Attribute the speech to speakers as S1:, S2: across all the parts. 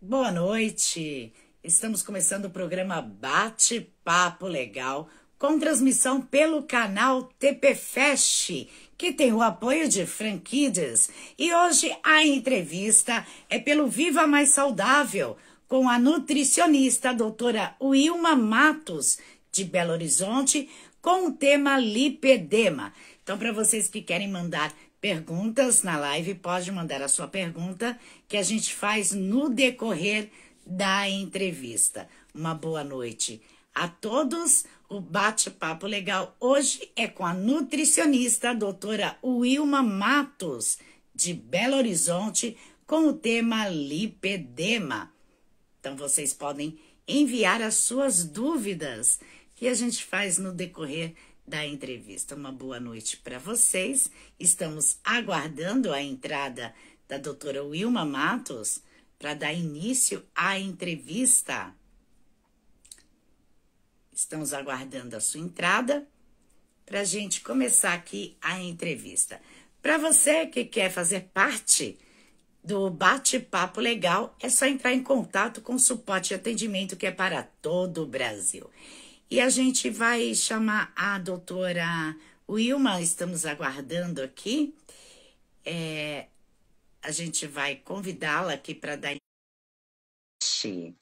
S1: Boa noite! Estamos começando o programa Bate-Papo Legal, com transmissão pelo canal TP Fest, que tem o apoio de Franquides. E hoje a entrevista é pelo Viva Mais Saudável, com a nutricionista a doutora Wilma Matos, de Belo Horizonte, com o tema lipedema. Então, para vocês que querem mandar perguntas na live, pode mandar a sua pergunta que a gente faz no decorrer da entrevista. Uma boa noite a todos. O bate-papo legal hoje é com a nutricionista a doutora Wilma Matos, de Belo Horizonte, com o tema lipedema. Então, vocês podem enviar as suas dúvidas que a gente faz no decorrer da entrevista. Uma boa noite para vocês. Estamos aguardando a entrada da doutora Wilma Matos para dar início à entrevista. Estamos aguardando a sua entrada para a gente começar aqui a entrevista. Para você que quer fazer parte do bate-papo legal, é só entrar em contato com o suporte e atendimento que é para todo o Brasil. E a gente vai chamar a doutora Wilma, estamos aguardando aqui. A gente vai convidá-la aqui para dar início.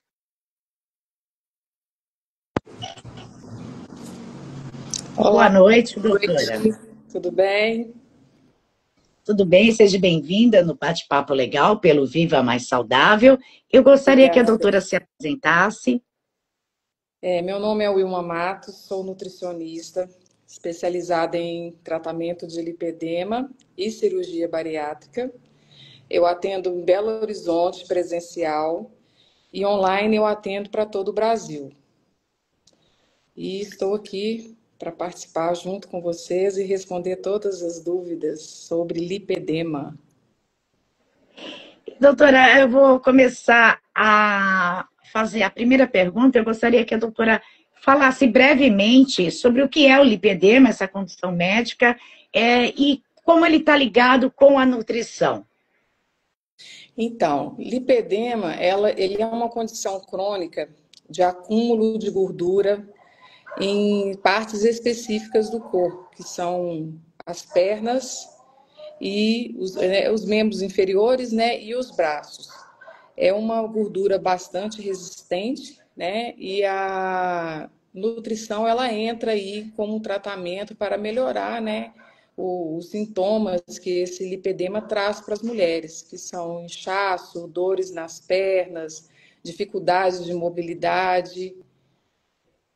S2: Olá,
S1: Boa noite,
S2: boa
S1: doutora.
S2: noite. Tudo bem?
S1: Tudo bem? Seja bem-vinda no bate-papo legal pelo Viva Mais Saudável. Eu gostaria que a
S2: Obrigada.
S1: doutora se apresentasse.
S2: Meu nome é Wilma Matos, sou nutricionista, especializada em tratamento de lipedema e cirurgia bariátrica. Eu atendo em Belo Horizonte presencial e online eu atendo para todo o Brasil. E estou aqui para participar junto com vocês e responder todas as dúvidas sobre lipedema.
S1: Doutora, eu vou começar a fazer a primeira pergunta. Eu gostaria que a doutora falasse brevemente sobre o que é o lipedema, essa condição médica, e como ele está ligado com a nutrição.
S2: Então, lipedema, ele é uma condição crônica de acúmulo de gordura em partes específicas do corpo, que são as pernas e os membros inferiores, né, e os braços. É uma gordura bastante resistente, né, e a nutrição ela entra aí como um tratamento para melhorar, né, os sintomas que esse lipedema traz para as mulheres, que são inchaço, dores nas pernas, dificuldades de mobilidade.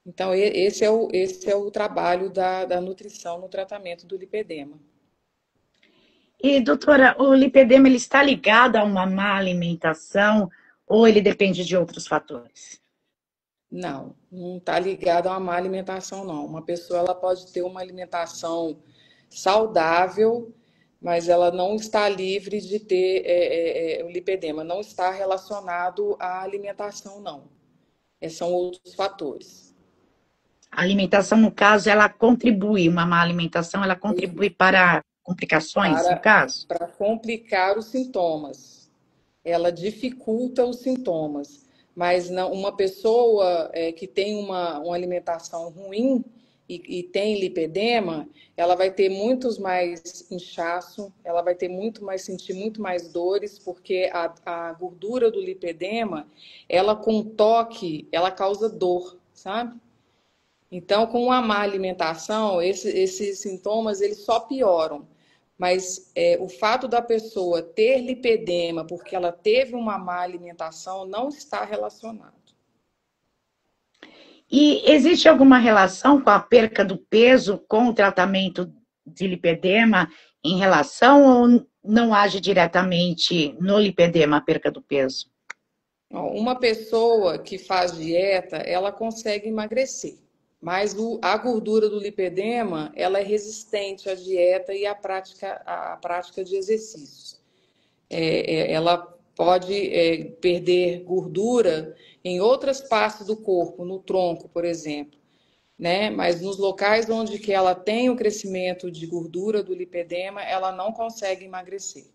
S2: Então, esse é o trabalho da nutrição no tratamento do lipedema.
S1: E, doutora, o lipedema ele está ligado a uma má alimentação ou ele depende de outros fatores?
S2: Não está ligado a uma má alimentação, não. Uma pessoa ela pode ter uma alimentação saudável, mas ela não está livre de ter o lipedema. Não está relacionado à alimentação, não. São outros fatores.
S1: A alimentação, no caso, ela contribui, uma má alimentação, ela contribui para complicações, no caso?
S2: Para complicar os sintomas. Ela dificulta os sintomas. Mas não, uma pessoa que tem uma alimentação ruim e tem lipedema, ela vai ter muitos mais inchaço, ela vai ter sentir muito mais dores, porque a gordura do lipedema, ela com toque, ela causa dor, sabe? Então, com a má alimentação, esses sintomas eles só pioram. Mas o fato da pessoa ter lipedema porque ela teve uma má alimentação não está relacionado.
S1: E existe alguma relação com a perca do peso com o tratamento de lipedema em relação ou não age diretamente no lipedema a perca do peso?
S2: Uma pessoa que faz dieta, ela consegue emagrecer. Mas a gordura do lipedema, ela é resistente à dieta e à prática de exercícios. Ela pode perder gordura em outras partes do corpo, no tronco, por exemplo, né? Mas nos locais onde que ela tem o crescimento de gordura do lipedema, ela não consegue emagrecer.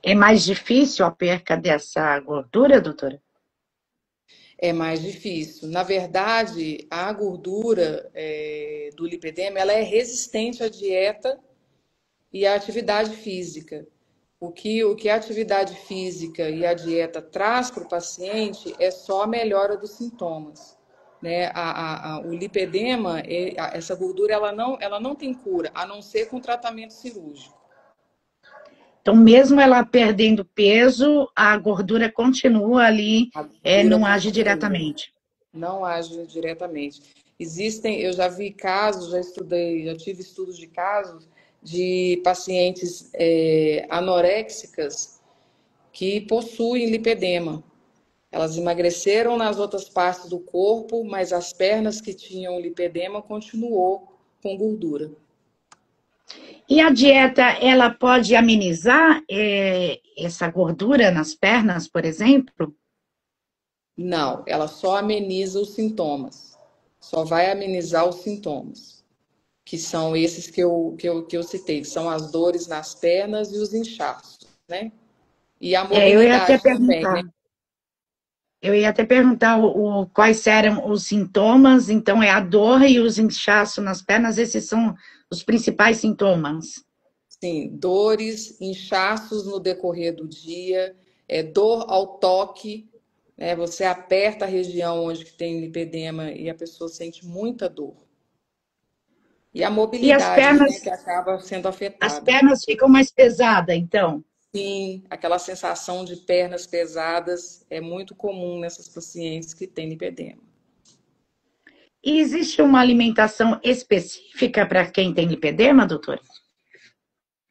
S1: É mais difícil a perca dessa gordura, doutora?
S2: É mais difícil. Na verdade, a gordura do lipedema, ela é resistente à dieta e à atividade física. O que a atividade física e a dieta traz para o paciente é só a melhora dos sintomas. Né? O lipedema, essa gordura, ela não tem cura, a não ser com tratamento cirúrgico.
S1: Então, mesmo ela perdendo peso, a gordura continua ali,
S2: A gordura
S1: não age
S2: continua,
S1: diretamente.
S2: não age diretamente. Eu já vi casos, já estudei, já tive estudos de casos de pacientes anoréxicas que possuem lipedema. Elas emagreceram nas outras partes do corpo, mas as pernas que tinham lipedema continuou com gordura.
S1: E a dieta, ela pode amenizar essa gordura nas pernas, por exemplo?
S2: Não, ela só ameniza os sintomas. Só vai amenizar os sintomas, que são esses que eu citei, que são as dores nas pernas e os inchaços, né? E a
S1: Eu ia até
S2: mobilidade também, né?
S1: perguntar. Eu ia até perguntar quais eram os sintomas. Então, é a dor e os inchaços nas pernas, esses são os principais sintomas.
S2: Sim, dores, inchaços no decorrer do dia, dor ao toque, né? Você aperta a região onde que tem lipedema e a pessoa sente muita dor. E a
S1: E as
S2: mobilidade, né,
S1: pernas,
S2: que acaba sendo
S1: as
S2: afetada.
S1: pernas ficam mais pesadas, então.
S2: Sim, aquela sensação de pernas pesadas é muito comum nessas pacientes que têm lipedema.
S1: E existe uma alimentação específica para quem tem lipedema, doutora?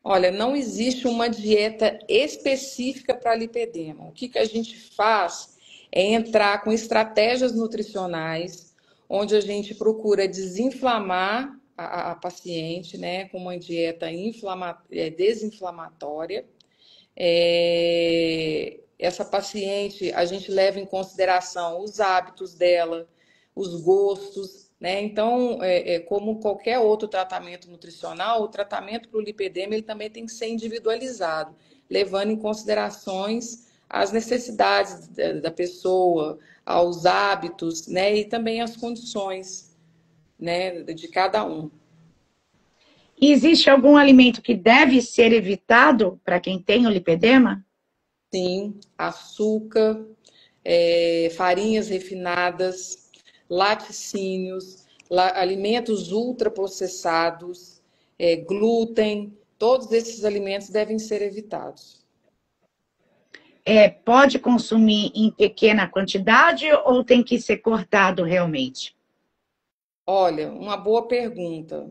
S2: Olha, não existe uma dieta específica para lipedema. O que a gente faz é entrar com estratégias nutricionais, onde a gente procura desinflamar a paciente, né, com uma dieta desinflamatória. Essa paciente, a gente leva em consideração os hábitos dela, os gostos, né? Então, como qualquer outro tratamento nutricional, o tratamento para o lipedema ele também tem que ser individualizado, levando em considerações as necessidades da pessoa, aos hábitos, né? E também as condições, né, de cada um.
S1: E existe algum alimento que deve ser evitado para quem tem o lipedema?
S2: Sim, açúcar, farinhas refinadas, laticínios, alimentos ultraprocessados, glúten, todos esses alimentos devem ser evitados.
S1: Pode consumir em pequena quantidade ou tem que ser cortado realmente?
S2: Olha, uma boa pergunta.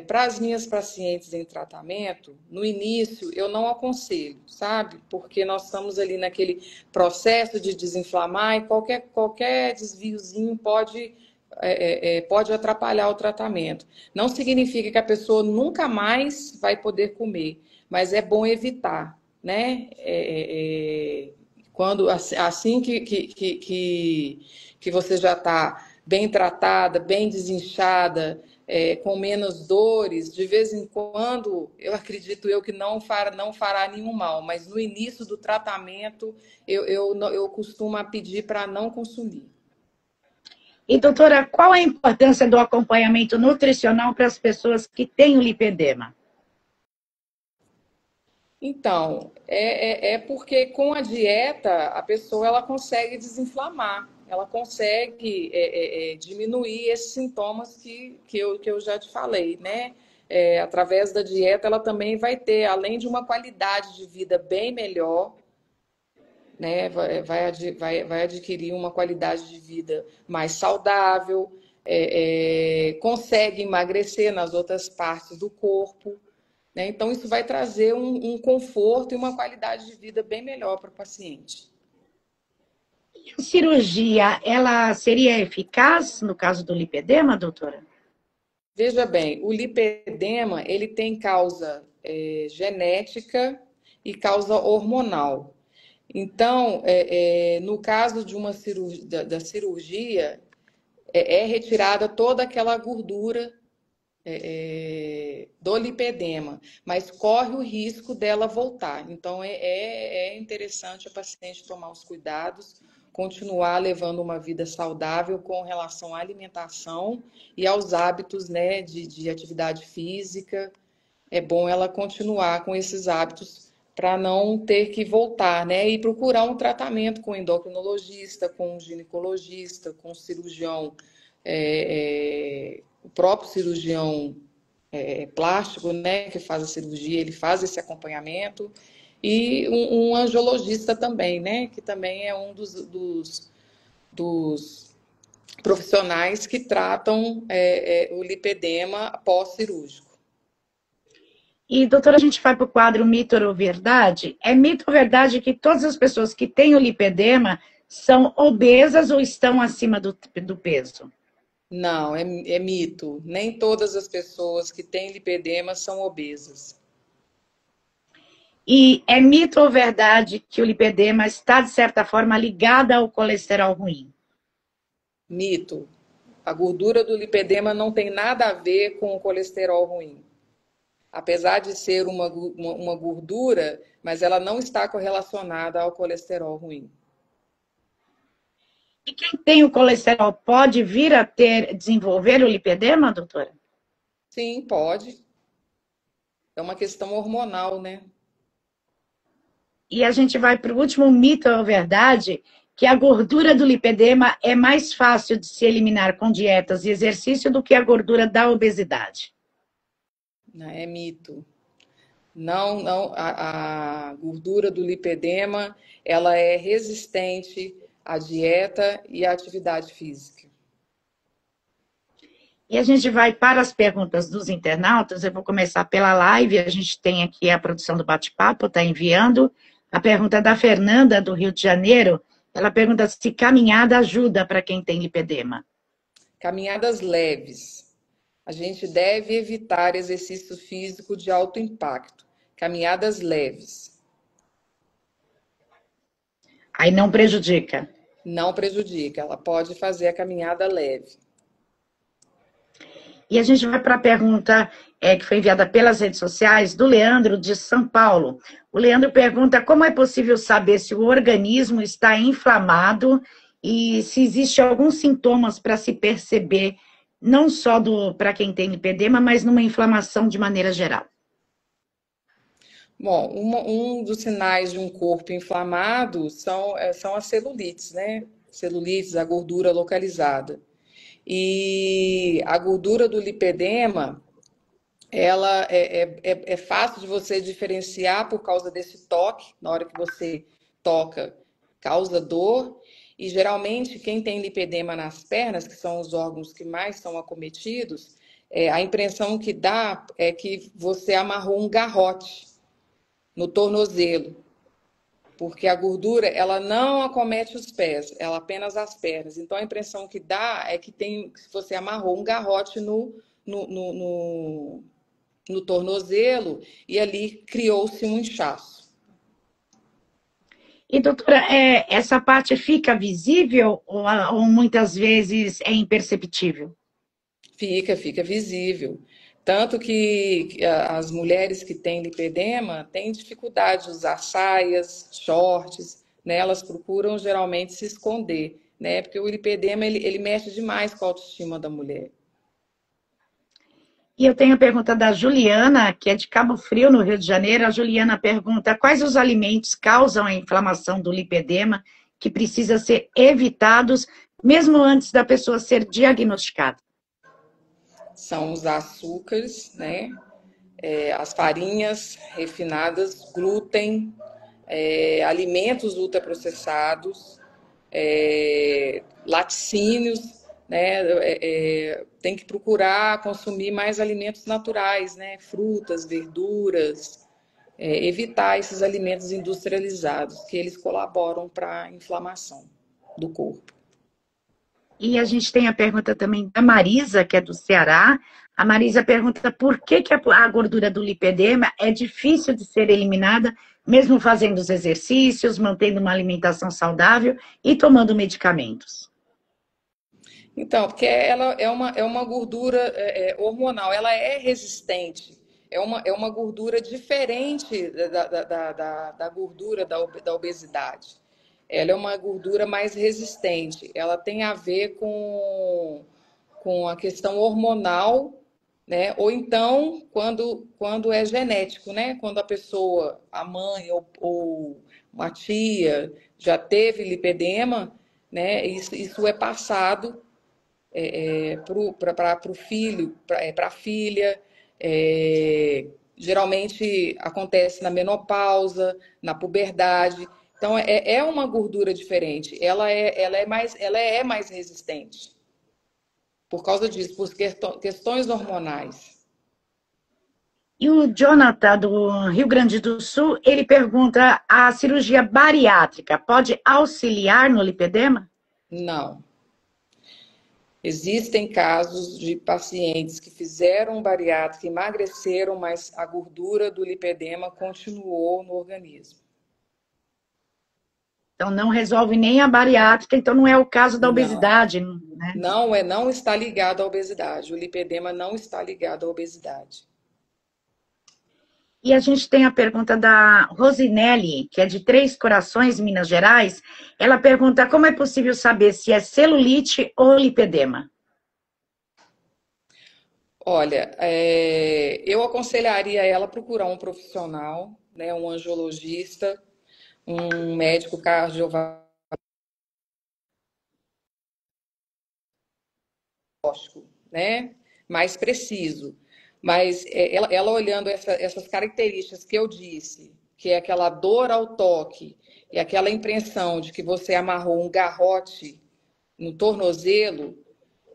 S2: Para as minhas pacientes em tratamento, no início eu não aconselho, sabe? Porque nós estamos ali naquele processo de desinflamar e qualquer desviozinho pode atrapalhar o tratamento. Não significa que a pessoa nunca mais vai poder comer, mas é bom evitar, né? Quando assim que você já está bem tratada, bem desinchada, com menos dores, de vez em quando, eu acredito que não fará nenhum mal, mas no início do tratamento, eu costumo pedir para não consumir.
S1: E, doutora, qual a importância do acompanhamento nutricional para as pessoas que têm o lipedema?
S2: Então, é porque com a dieta a pessoa ela consegue desinflamar, ela consegue diminuir esses sintomas que eu já te falei, né? Através da dieta ela também vai ter, além de uma qualidade de vida bem melhor, né? Vai adquirir uma qualidade de vida mais saudável, consegue emagrecer nas outras partes do corpo. Né? Então, isso vai trazer um conforto e uma qualidade de vida bem melhor para o paciente.
S1: A cirurgia, ela seria eficaz no caso do lipedema, doutora?
S2: Veja bem, o lipedema ele tem causa genética e causa hormonal. Então, no caso de uma cirurgia, da cirurgia, é retirada toda aquela gordura do lipedema, mas corre o risco dela voltar. Então, é interessante a paciente tomar os cuidados, continuar levando uma vida saudável com relação à alimentação e aos hábitos, né, de atividade física. É bom ela continuar com esses hábitos para não ter que voltar, né, e procurar um tratamento com endocrinologista, com ginecologista, com cirurgião, o próprio cirurgião plástico, né, que faz a cirurgia, ele faz esse acompanhamento, e um angiologista também, né, que também é um dos profissionais que tratam o lipedema pós-cirúrgico.
S1: E, doutora, a gente vai para o quadro mito ou verdade. É mito ou verdade que todas as pessoas que têm o lipedema são obesas ou estão acima do peso?
S2: Não, é mito. Nem todas as pessoas que têm lipedema são obesas.
S1: E é mito ou verdade que o lipedema está, de certa forma, ligado ao colesterol ruim?
S2: Mito. A gordura do lipedema não tem nada a ver com o colesterol ruim. Apesar de ser uma gordura, mas ela não está correlacionada ao colesterol ruim.
S1: E quem tem o colesterol pode vir a desenvolver o lipedema, doutora?
S2: Sim, pode. É uma questão hormonal, né?
S1: E a gente vai para o último mito ou verdade, que a gordura do lipedema é mais fácil de se eliminar com dietas e exercício do que a gordura da obesidade.
S2: É mito. Não, a gordura do lipedema, ela é resistente à dieta e à atividade física.
S1: E a gente vai para as perguntas dos internautas. Eu vou começar pela live. A gente tem aqui a produção do bate-papo, está enviando. A pergunta da Fernanda, do Rio de Janeiro. Ela pergunta se caminhada ajuda para quem tem lipedema.
S2: Caminhadas leves. A gente deve evitar exercício físico de alto impacto. Caminhadas leves.
S1: Aí não prejudica.
S2: Não prejudica. Ela pode fazer a caminhada leve.
S1: E a gente vai para a pergunta que foi enviada pelas redes sociais, do Leandro, de São Paulo. O Leandro pergunta como é possível saber se o organismo está inflamado e se existe alguns sintomas para se perceber, não só para quem tem lipedema, mas numa inflamação de maneira geral.
S2: Bom, um dos sinais de um corpo inflamado são as celulites, né? Celulites, a gordura localizada. E a gordura do lipedema, ela é fácil de você diferenciar por causa desse toque, na hora que você toca, causa dor. E geralmente quem tem lipedema nas pernas, que são os órgãos que mais são acometidos, a impressão que dá é que você amarrou um garrote no tornozelo, porque a gordura, ela não acomete os pés, ela apenas as pernas. Então, a impressão que dá é que você amarrou um garrote no tornozelo e ali criou-se um inchaço.
S1: E, doutora, essa parte fica visível ou muitas vezes é imperceptível?
S2: Fica visível. Tanto que as mulheres que têm lipedema têm dificuldade de usar saias, shorts, né? Elas procuram geralmente se esconder, né? Porque o lipedema ele mexe demais com a autoestima da mulher.
S1: E eu tenho a pergunta da Juliana, que é de Cabo Frio, no Rio de Janeiro. A Juliana pergunta quais os alimentos causam a inflamação do lipedema que precisa ser evitados mesmo antes da pessoa ser diagnosticada.
S2: São os açúcares, né? As farinhas refinadas, glúten, alimentos ultraprocessados, laticínios, né? Tem que procurar consumir mais alimentos naturais, né? Frutas, verduras, evitar esses alimentos industrializados, que eles colaboram para a inflamação do corpo.
S1: E a gente tem a pergunta também da Marisa, que é do Ceará. A Marisa pergunta por que a gordura do lipedema é difícil de ser eliminada, mesmo fazendo os exercícios, mantendo uma alimentação saudável e tomando medicamentos.
S2: Então, porque ela é uma gordura hormonal, ela é resistente. É uma gordura diferente da gordura da obesidade. Ela é uma gordura mais resistente. Ela tem a ver com a questão hormonal, né? Ou então, quando é genético, né? Quando a pessoa, a mãe ou uma tia já teve lipedema, né? Isso é passado para o filho, para a filha. Geralmente acontece na menopausa, na puberdade. Então, é uma gordura diferente. Ela é mais resistente por causa disso, por questões hormonais.
S1: E o Jonathan, do Rio Grande do Sul, ele pergunta: a cirurgia bariátrica pode auxiliar no lipedema?
S2: Não. Existem casos de pacientes que fizeram bariátrica, emagreceram, mas a gordura do lipedema continuou no organismo.
S1: Então, não resolve nem a bariátrica, então não é o caso da
S2: Não,
S1: obesidade, né?
S2: não está ligado à obesidade. O lipedema não está ligado à obesidade.
S1: E a gente tem a pergunta da Rosinelli, que é de Três Corações, Minas Gerais. Ela pergunta como é possível saber se é celulite ou lipedema.
S2: Olha, eu aconselharia ela procurar um profissional, né, um angiologista, um médico cardiovascular, né, mais preciso. Mas ela olhando essas características que eu disse, que é aquela dor ao toque e aquela impressão de que você amarrou um garrote no tornozelo,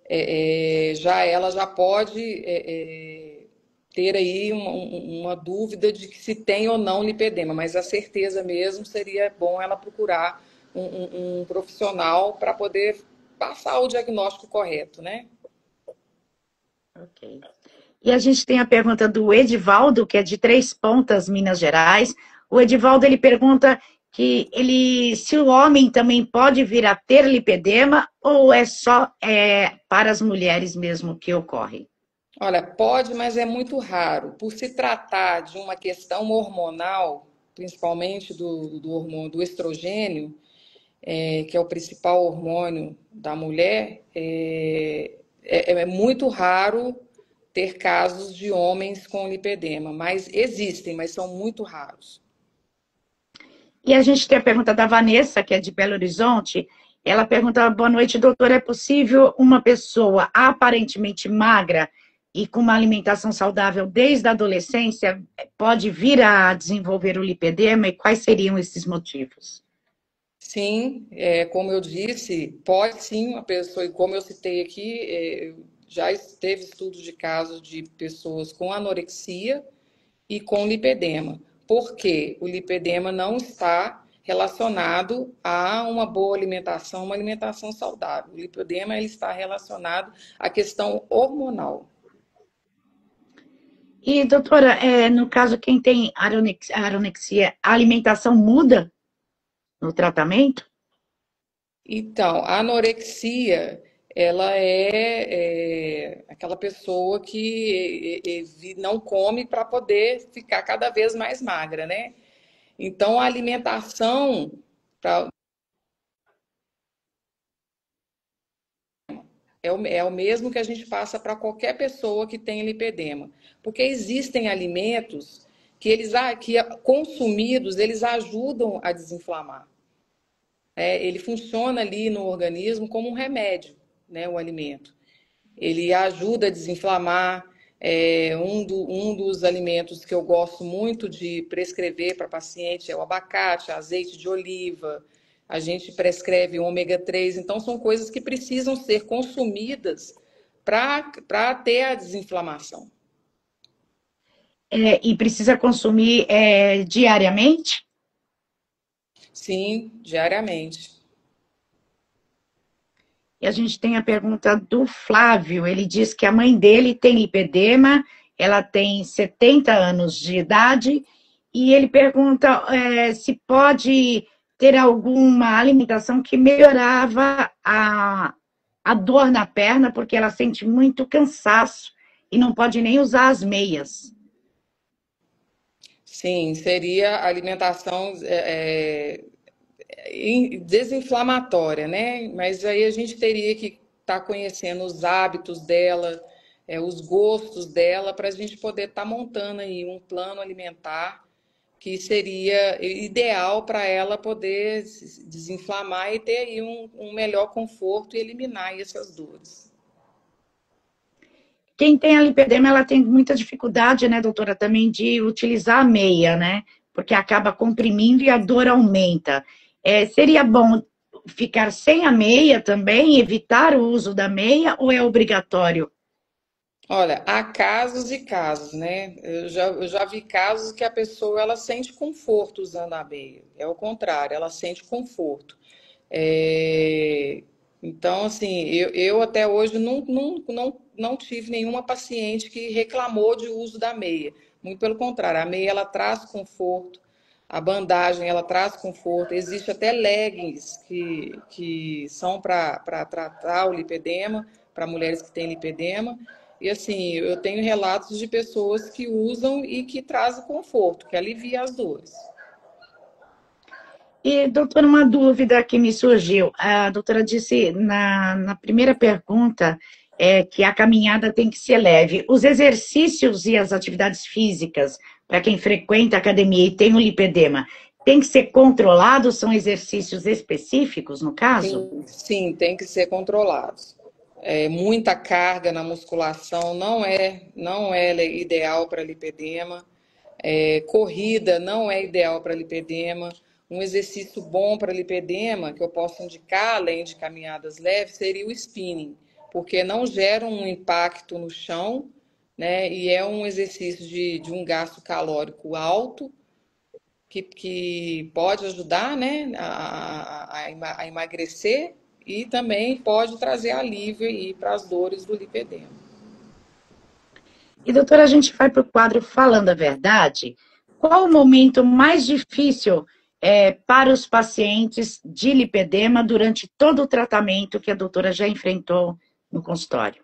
S2: ela já pode ter aí uma dúvida de que se tem ou não lipedema, mas a certeza mesmo seria bom ela procurar um profissional para poder passar o diagnóstico correto, né?
S1: Ok. E a gente tem a pergunta do Edivaldo, que é de Três Pontas, Minas Gerais. O Edivaldo, ele pergunta se o homem também pode vir a ter lipedema ou é só para as mulheres mesmo que ocorre?
S2: Olha, pode, mas é muito raro. Por se tratar de uma questão hormonal, principalmente do hormônio do estrogênio, que é o principal hormônio da mulher, é muito raro ter casos de homens com lipedema, mas existem, mas são muito raros.
S1: E a gente tem a pergunta da Vanessa, que é de Belo Horizonte. Ela pergunta: boa noite, doutora, é possível uma pessoa aparentemente magra e com uma alimentação saudável desde a adolescência pode vir a desenvolver o lipedema e quais seriam esses motivos?
S2: Sim, como eu disse, pode sim uma pessoa, e como eu citei aqui, já teve estudos de casos de pessoas com anorexia e com lipedema. Porque o lipedema não está relacionado a uma boa alimentação, uma alimentação saudável. O lipedema ele está relacionado à questão hormonal.
S1: E, doutora, no caso, quem tem anorexia, a alimentação muda no tratamento?
S2: Então, a anorexia, ela aquela pessoa que não come para poder ficar cada vez mais magra, né? Então, a alimentação pra, é o mesmo que a gente passa para qualquer pessoa que tem lipedema. Porque existem alimentos que consumidos, eles ajudam a desinflamar. Ele funciona ali no organismo como um remédio, né, o alimento. Ele ajuda a desinflamar. Um dos alimentos que eu gosto muito de prescrever para paciente é o abacate, azeite de oliva. A gente prescreve o ômega 3. Então, são coisas que precisam ser consumidas para ter a desinflamação.
S1: E precisa consumir diariamente?
S2: Sim, diariamente.
S1: E a gente tem a pergunta do Flávio. Ele diz que a mãe dele tem lipedema, ela tem 70 anos de idade, e ele pergunta se pode ter alguma alimentação que melhorava a a dor na perna, porque ela sente muito cansaço e não pode nem usar as meias.
S2: Sim, seria alimentação desinflamatória, né? Mas aí a gente teria que estar conhecendo os hábitos dela, os gostos dela, para a gente poder estar montando aí um plano alimentar que seria ideal para ela poder se desinflamar e ter aí um melhor conforto e eliminar aí essas dores.
S1: Quem tem a lipedema, ela tem muita dificuldade, né, doutora, também de utilizar a meia, né? Porque acaba comprimindo e a dor aumenta. Seria bom ficar sem a meia também, evitar o uso da meia, ou é obrigatório?
S2: Olha, há casos e casos, né? Eu já vi casos que a pessoa ela sente conforto usando a meia. É o contrário, ela sente conforto. É, Então, assim, eu até hoje não tive nenhuma paciente que reclamou de uso da meia. Muito pelo contrário, a meia ela traz conforto, a bandagem ela traz conforto. Existe até leggings que são para tratar o lipedema, para mulheres que têm lipedema. E assim, eu tenho relatos de pessoas que usam e que trazem conforto, que alivia as dores.
S1: E, doutora, uma dúvida que me surgiu. A doutora disse na primeira pergunta que a caminhada tem que ser leve. Os exercícios e as atividades físicas, para quem frequenta a academia e tem o lipedema, tem que ser controlados? São exercícios específicos, no caso?
S2: Sim, sim, tem que ser controlados. Muita carga na musculação não é ideal para lipedema. Corrida não é ideal para lipedema. Um exercício bom para lipedema que eu posso indicar, além de caminhadas leves, seria o spinning, porque não gera um impacto no chão, né? E é um exercício de um gasto calórico alto que pode ajudar, né, a emagrecer e também pode trazer alívio aí para as dores do lipedema.
S1: E, doutora, a gente vai para o quadro Falando a Verdade. Qual o momento mais difícil para os pacientes de lipedema durante todo o tratamento que a doutora já enfrentou no consultório?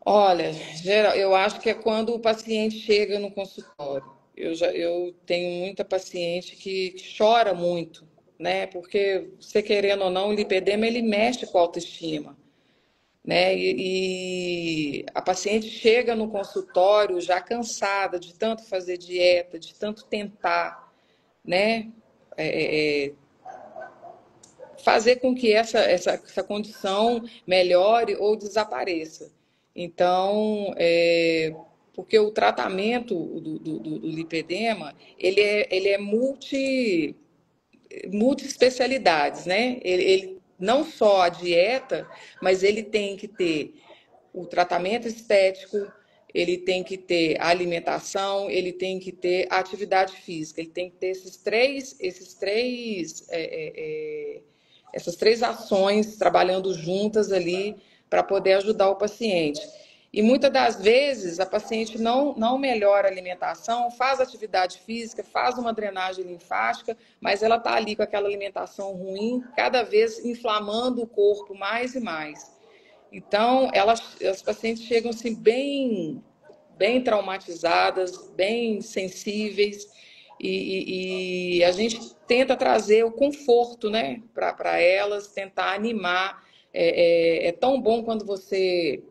S2: Olha, geral, eu acho que é quando o paciente chega no consultório. Eu tenho muita paciente que chora muito, né? Porque, você querendo ou não, o lipedema ele mexe com a autoestima, né? E a paciente chega no consultório já cansada de tanto fazer dieta, de tanto tentar, né? Fazer com que essa condição melhore ou desapareça. Então, porque o tratamento do lipedema, ele é multi especialidades, né? Ele não só a dieta, mas ele tem que ter o tratamento estético, ele tem que ter a alimentação, ele tem que ter a atividade física, ele tem que ter essas três ações trabalhando juntas ali para poder ajudar o paciente. E muitas das vezes a paciente não melhora a alimentação, faz atividade física, faz uma drenagem linfática, mas ela está ali com aquela alimentação ruim, cada vez inflamando o corpo mais e mais. Então, as pacientes chegam assim bem traumatizadas, bem sensíveis, e a gente tenta trazer o conforto, né, para elas, tentar animar. É tão bom quando você,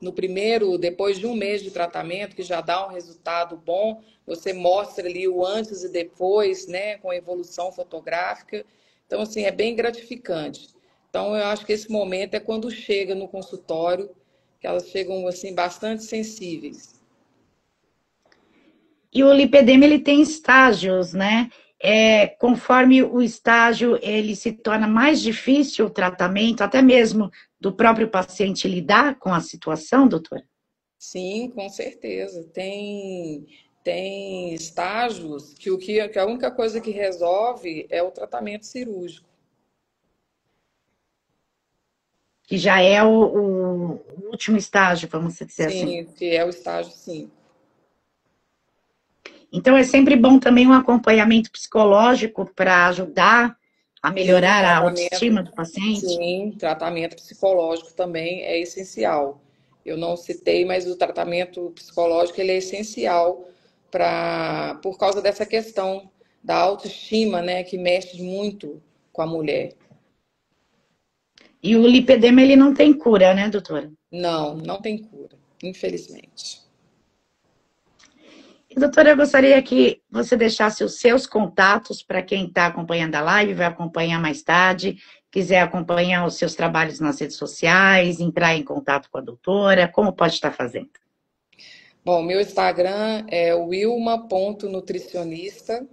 S2: no primeiro, depois de um mês de tratamento, que já dá um resultado bom, você mostra ali o antes e depois, né, com evolução fotográfica. Então, assim, é bem gratificante. Então, eu acho que esse momento é quando chega no consultório, que elas chegam, assim, bastante sensíveis.
S1: E o lipedema, ele tem estágios, né? Conforme o estágio, ele se torna mais difícil o tratamento, até mesmo do próprio paciente lidar com a situação, doutora?
S2: Sim, com certeza. Tem estágios que a única coisa que resolve é o tratamento cirúrgico.
S1: Que já é o último estágio, vamos dizer assim.
S2: Sim, que é o estágio 5.
S1: Então, é sempre bom também um acompanhamento psicológico para ajudar A
S2: Sim,
S1: melhorar a autoestima do paciente?
S2: sim, tratamento psicológico também é essencial. Eu não citei, mas o tratamento psicológico ele é essencial por causa dessa questão da autoestima, né, que mexe muito com a mulher.
S1: E o lipedema, ele não tem cura, né, doutora?
S2: Não, não tem cura, infelizmente.
S1: E, doutora, eu gostaria que você deixasse os seus contatos para quem está acompanhando a live, vai acompanhar mais tarde, quiser acompanhar os seus trabalhos nas redes sociais, entrar em contato com a doutora, como pode estar fazendo?
S2: Bom, meu Instagram é wilma.nutricionista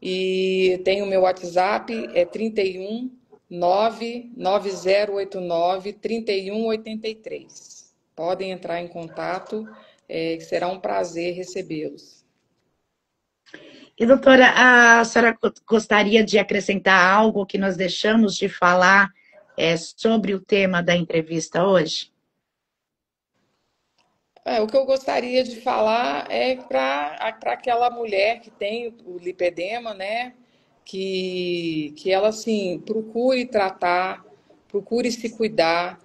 S2: e tem o meu WhatsApp, é 31 99089 3183. Podem entrar em contato, que será um prazer recebê-los.
S1: E, doutora, a senhora gostaria de acrescentar algo que nós deixamos de falar sobre o tema da entrevista hoje?
S2: O que eu gostaria de falar é para aquela mulher que tem o lipedema, né? Que ela, assim, procure tratar, procure se cuidar.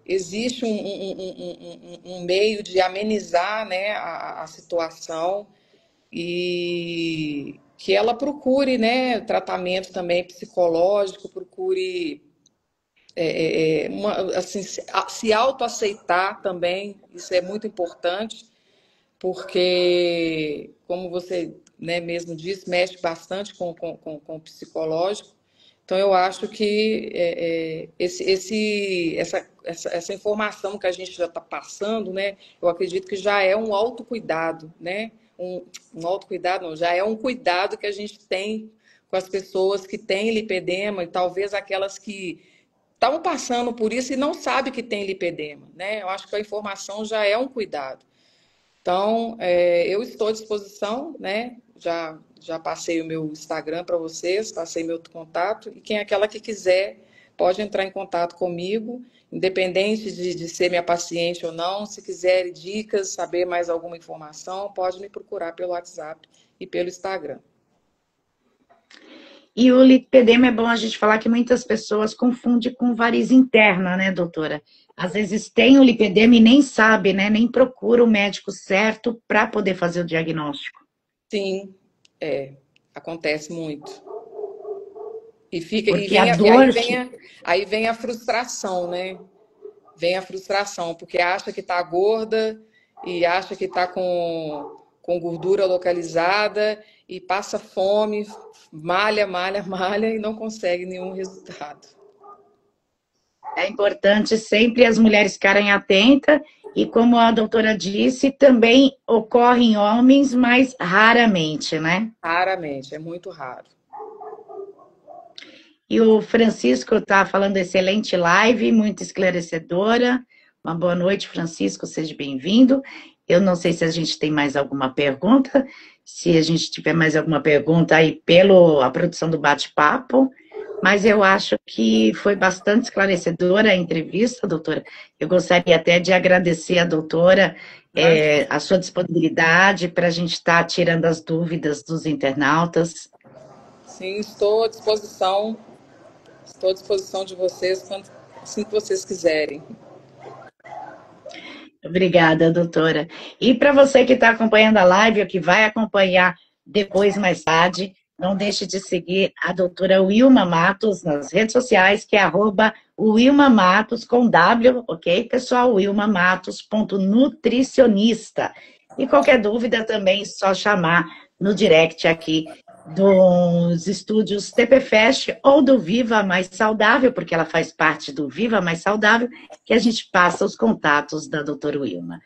S2: Existe um meio de amenizar, né, a situação e que ela procure, né, tratamento também psicológico, procure assim, se autoaceitar também, isso é muito importante, porque, como você, né, mesmo disse, mexe bastante com o psicológico. Então, eu acho que essa informação que a gente já está passando, né, eu acredito que já é um autocuidado, né? Um autocuidado, não, já é um cuidado que a gente tem com as pessoas que têm lipedema e talvez aquelas que estão passando por isso e não sabem que tem lipedema, né? Eu acho que a informação já é um cuidado. Então, eu estou à disposição, né? Já passei o meu Instagram para vocês, passei meu contato, e quem é aquela que quiser pode entrar em contato comigo, independente de ser minha paciente ou não. Se quiser dicas, saber mais alguma informação, pode me procurar pelo WhatsApp e pelo Instagram.
S1: E o lipedema é bom a gente falar que muitas pessoas confundem com variz interna, né, doutora? Às vezes tem o lipedema e nem sabe, né? Nem procura o médico certo para poder fazer o diagnóstico.
S2: Sim, acontece muito.
S1: Porque a dor.
S2: Aí vem a frustração, né? Vem a frustração, porque acha que está gorda e acha que está com gordura localizada e passa fome, malha, malha, malha e não consegue nenhum resultado.
S1: É importante sempre as mulheres ficarem atentas e, como a doutora disse, também ocorre em homens, mas raramente, né?
S2: Raramente, é muito raro.
S1: E o Francisco está falando excelente live, muito esclarecedora. Uma boa noite, Francisco, seja bem-vindo. Eu não sei se a gente tem mais alguma pergunta. Se a gente tiver mais alguma pergunta aí pela produção do bate-papo, mas eu acho que foi bastante esclarecedora a entrevista, doutora. Eu gostaria até de agradecer à doutora a sua disponibilidade para a gente estar tirando as dúvidas dos internautas.
S2: Sim, estou à disposição. Estou à disposição de vocês, assim que vocês quiserem.
S1: Obrigada, doutora. E para você que está acompanhando a live ou que vai acompanhar depois, mais tarde, não deixe de seguir a doutora Wilma Matos nas redes sociais, que é @WilmaMatos com W, ok, pessoal? wilmamatos.nutricionista. E qualquer dúvida também, só chamar no direct aqui dos estúdios TP Fest ou do Viva Mais Saudável, porque ela faz parte do Viva Mais Saudável, que a gente passa os contatos da doutora Wilma.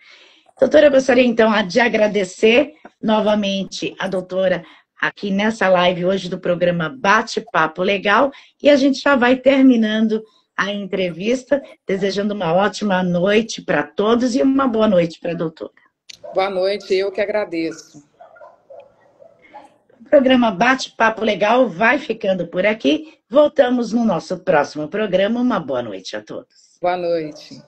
S1: Doutora, eu gostaria então de agradecer novamente a doutora aqui nessa live hoje do programa Bate-Papo Legal, e a gente já vai terminando a entrevista, desejando uma ótima noite para todos e uma boa noite para a doutora.
S2: Boa noite, eu que agradeço.
S1: O programa Bate-Papo Legal vai ficando por aqui. Voltamos no nosso próximo programa. Uma boa noite a todos.
S2: Boa noite.